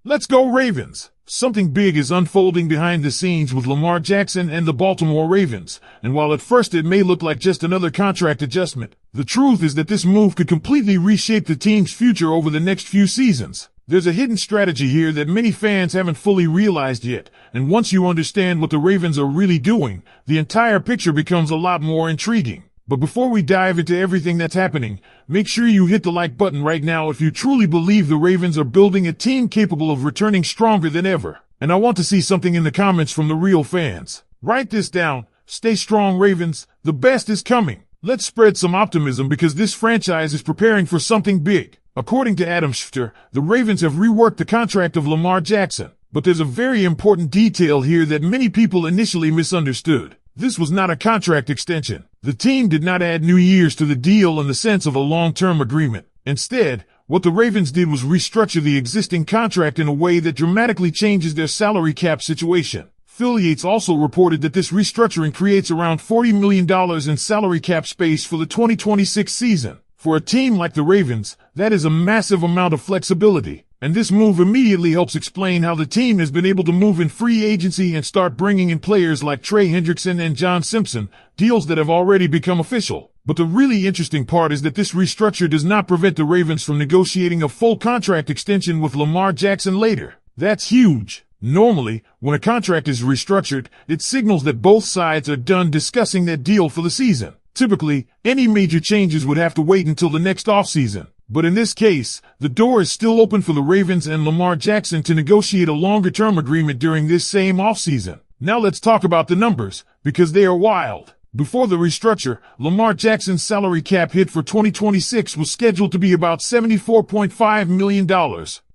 Let's go Ravens! Something big is unfolding behind the scenes with Lamar Jackson and the Baltimore Ravens, and while at first it may look like just another contract adjustment, the truth is that this move could completely reshape the team's future over the next few seasons. There's a hidden strategy here that many fans haven't fully realized yet, and once you understand what the Ravens are really doing, the entire picture becomes a lot more intriguing. But before we dive into everything that's happening, make sure you hit the like button right now if you truly believe the Ravens are building a team capable of returning stronger than ever. And I want to see something in the comments from the real fans. Write this down. Stay strong, Ravens. The best is coming. Let's spread some optimism because this franchise is preparing for something big. According to Adam Schefter, the Ravens have reworked the contract of Lamar Jackson. But there's a very important detail here that many people initially misunderstood. This was not a contract extension. The team did not add new years to the deal in the sense of a long-term agreement. Instead, what the Ravens did was restructure the existing contract in a way that dramatically changes their salary cap situation. Affiliates also reported that this restructuring creates around $40 million in salary cap space for the 2026 season. For a team like the Ravens, that is a massive amount of flexibility. And this move immediately helps explain how the team has been able to move in free agency and start bringing in players like Trey Hendrickson and John Simpson, deals that have already become official. But the really interesting part is that this restructure does not prevent the Ravens from negotiating a full contract extension with Lamar Jackson later. That's huge. Normally, when a contract is restructured, it signals that both sides are done discussing that deal for the season. Typically, any major changes would have to wait until the next offseason. But in this case, the door is still open for the Ravens and Lamar Jackson to negotiate a longer-term agreement during this same offseason. Now let's talk about the numbers, because they are wild. Before the restructure, Lamar Jackson's salary cap hit for 2026 was scheduled to be about $74.5 million.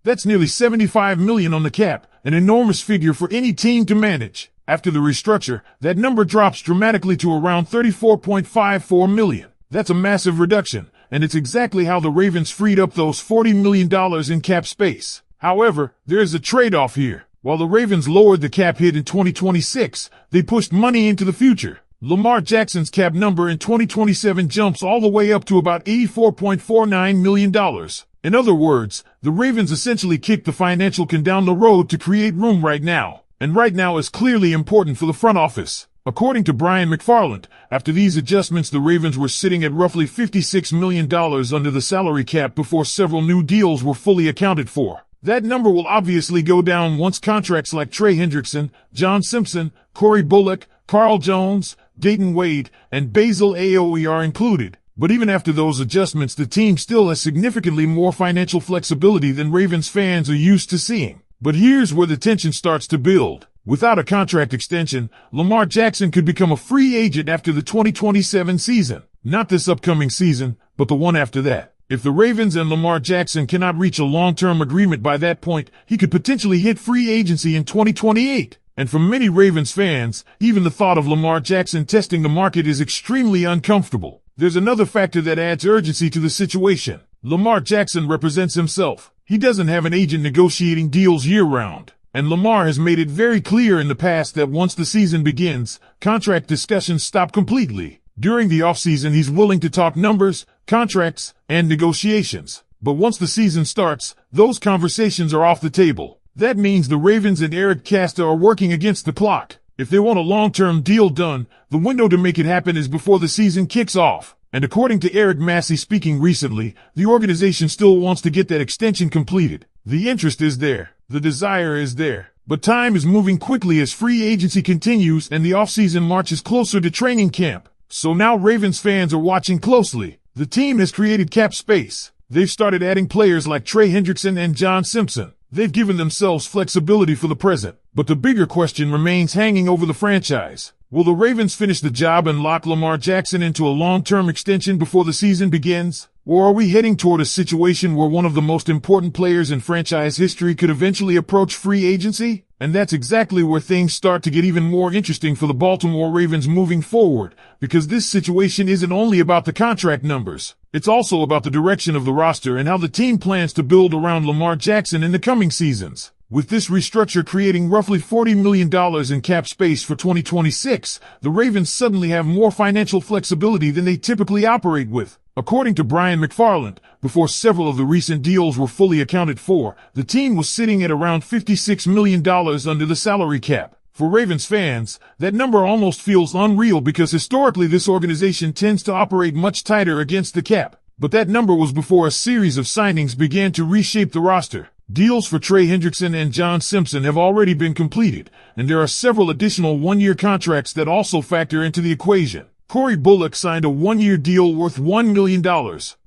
That's nearly $75 million on the cap, an enormous figure for any team to manage. After the restructure, that number drops dramatically to around $34.54 million. That's a massive reduction. And it's exactly how the Ravens freed up those $40 million in cap space. However, there is a trade-off here. While the Ravens lowered the cap hit in 2026, they pushed money into the future. Lamar Jackson's cap number in 2027 jumps all the way up to about $84.49 million. In other words, the Ravens essentially kicked the financial can down the road to create room right now. And right now is clearly important for the front office. According to Brian McFarland, after these adjustments the Ravens were sitting at roughly $56 million under the salary cap before several new deals were fully accounted for. That number will obviously go down once contracts like Trey Hendrickson, John Simpson, Corey Bullock, Carl Jones, Dayton Wade, and Basil Aoe are included. But even after those adjustments the team still has significantly more financial flexibility than Ravens fans are used to seeing. But here's where the tension starts to build. Without a contract extension, Lamar Jackson could become a free agent after the 2027 season. Not this upcoming season, but the one after that. If the Ravens and Lamar Jackson cannot reach a long-term agreement by that point, he could potentially hit free agency in 2028. And for many Ravens fans, even the thought of Lamar Jackson testing the market is extremely uncomfortable. There's another factor that adds urgency to the situation. Lamar Jackson represents himself. He doesn't have an agent negotiating deals year-round. And Lamar has made it very clear in the past that once the season begins, contract discussions stop completely. During the offseason, he's willing to talk numbers, contracts, and negotiations. But once the season starts, those conversations are off the table. That means the Ravens and Eric Casta are working against the clock. If they want a long-term deal done, the window to make it happen is before the season kicks off. And according to Eric Massey speaking recently, the organization still wants to get that extension completed. The interest is there. The desire is there. But time is moving quickly as free agency continues and the offseason marches closer to training camp. So now Ravens fans are watching closely. The team has created cap space. They've started adding players like Trey Hendrickson and John Simpson. They've given themselves flexibility for the present. But the bigger question remains hanging over the franchise. Will the Ravens finish the job and lock Lamar Jackson into a long-term extension before the season begins? Or are we heading toward a situation where one of the most important players in franchise history could eventually approach free agency? And that's exactly where things start to get even more interesting for the Baltimore Ravens moving forward, because this situation isn't only about the contract numbers. It's also about the direction of the roster and how the team plans to build around Lamar Jackson in the coming seasons. With this restructure creating roughly $40 million in cap space for 2026, the Ravens suddenly have more financial flexibility than they typically operate with. According to Brian McFarland, before several of the recent deals were fully accounted for, the team was sitting at around $56 million under the salary cap. For Ravens fans, that number almost feels unreal because historically this organization tends to operate much tighter against the cap. But that number was before a series of signings began to reshape the roster. Deals for Trey Hendrickson and John Simpson have already been completed, and there are several additional one-year contracts that also factor into the equation. Corey Bullock signed a one-year deal worth $1 million.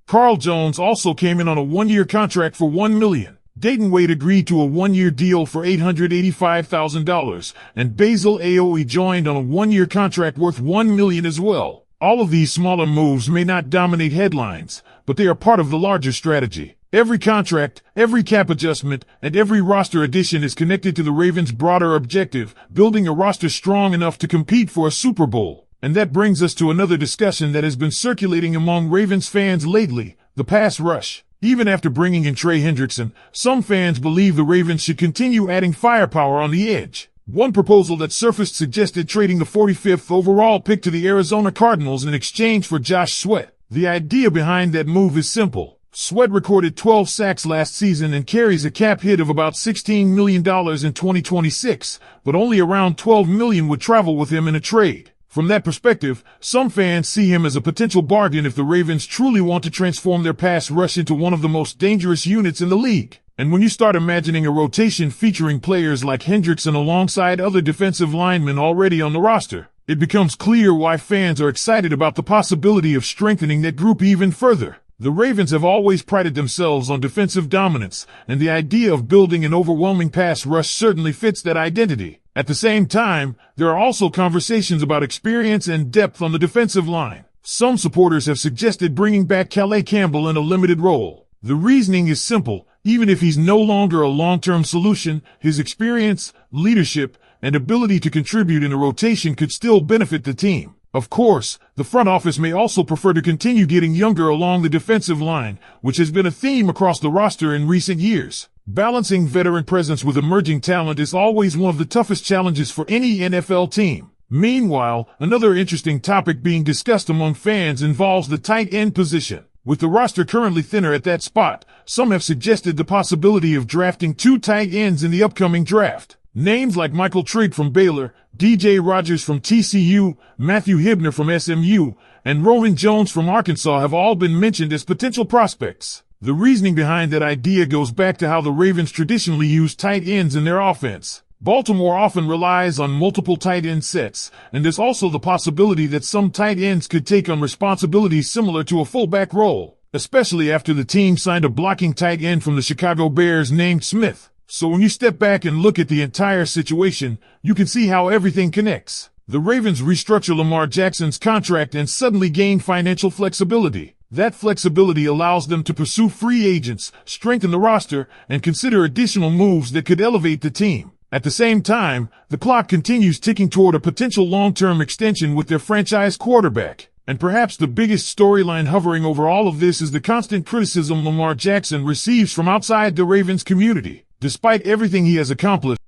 Carl Jones also came in on a one-year contract for $1 million. Dayton Wade agreed to a one-year deal for $885,000, and Basil Aoye joined on a one-year contract worth $1 million as well. All of these smaller moves may not dominate headlines, but they are part of the larger strategy. Every contract, every cap adjustment, and every roster addition is connected to the Ravens' broader objective, building a roster strong enough to compete for a Super Bowl. And that brings us to another discussion that has been circulating among Ravens fans lately, the pass rush. Even after bringing in Trey Hendrickson, some fans believe the Ravens should continue adding firepower on the edge. One proposal that surfaced suggested trading the 45th overall pick to the Arizona Cardinals in exchange for Josh Sweat. The idea behind that move is simple. Sweat recorded 12 sacks last season and carries a cap hit of about $16 million in 2026, but only around $12 million would travel with him in a trade. From that perspective, some fans see him as a potential bargain if the Ravens truly want to transform their pass rush into one of the most dangerous units in the league. And when you start imagining a rotation featuring players like Hendrickson alongside other defensive linemen already on the roster, it becomes clear why fans are excited about the possibility of strengthening that group even further. The Ravens have always prided themselves on defensive dominance, and the idea of building an overwhelming pass rush certainly fits that identity. At the same time, there are also conversations about experience and depth on the defensive line. Some supporters have suggested bringing back Calais Campbell in a limited role. The reasoning is simple. Even if he's no longer a long-term solution, his experience, leadership, and ability to contribute in a rotation could still benefit the team. Of course, the front office may also prefer to continue getting younger along the defensive line, which has been a theme across the roster in recent years. Balancing veteran presence with emerging talent is always one of the toughest challenges for any NFL team. Meanwhile, another interesting topic being discussed among fans involves the tight end position. With the roster currently thinner at that spot, some have suggested the possibility of drafting 2 tight ends in the upcoming draft. Names like Michael Trigg from Baylor, DJ Rogers from TCU, Matthew Hibner from SMU, and Roman Jones from Arkansas have all been mentioned as potential prospects. The reasoning behind that idea goes back to how the Ravens traditionally use tight ends in their offense. Baltimore often relies on multiple tight end sets, and there's also the possibility that some tight ends could take on responsibilities similar to a fullback role, especially after the team signed a blocking tight end from the Chicago Bears named Smith. So when you step back and look at the entire situation, you can see how everything connects. The Ravens restructure Lamar Jackson's contract and suddenly gain financial flexibility. That flexibility allows them to pursue free agents, strengthen the roster, and consider additional moves that could elevate the team. At the same time, the clock continues ticking toward a potential long-term extension with their franchise quarterback. And perhaps the biggest storyline hovering over all of this is the constant criticism Lamar Jackson receives from outside the Ravens community. Despite everything he has accomplished,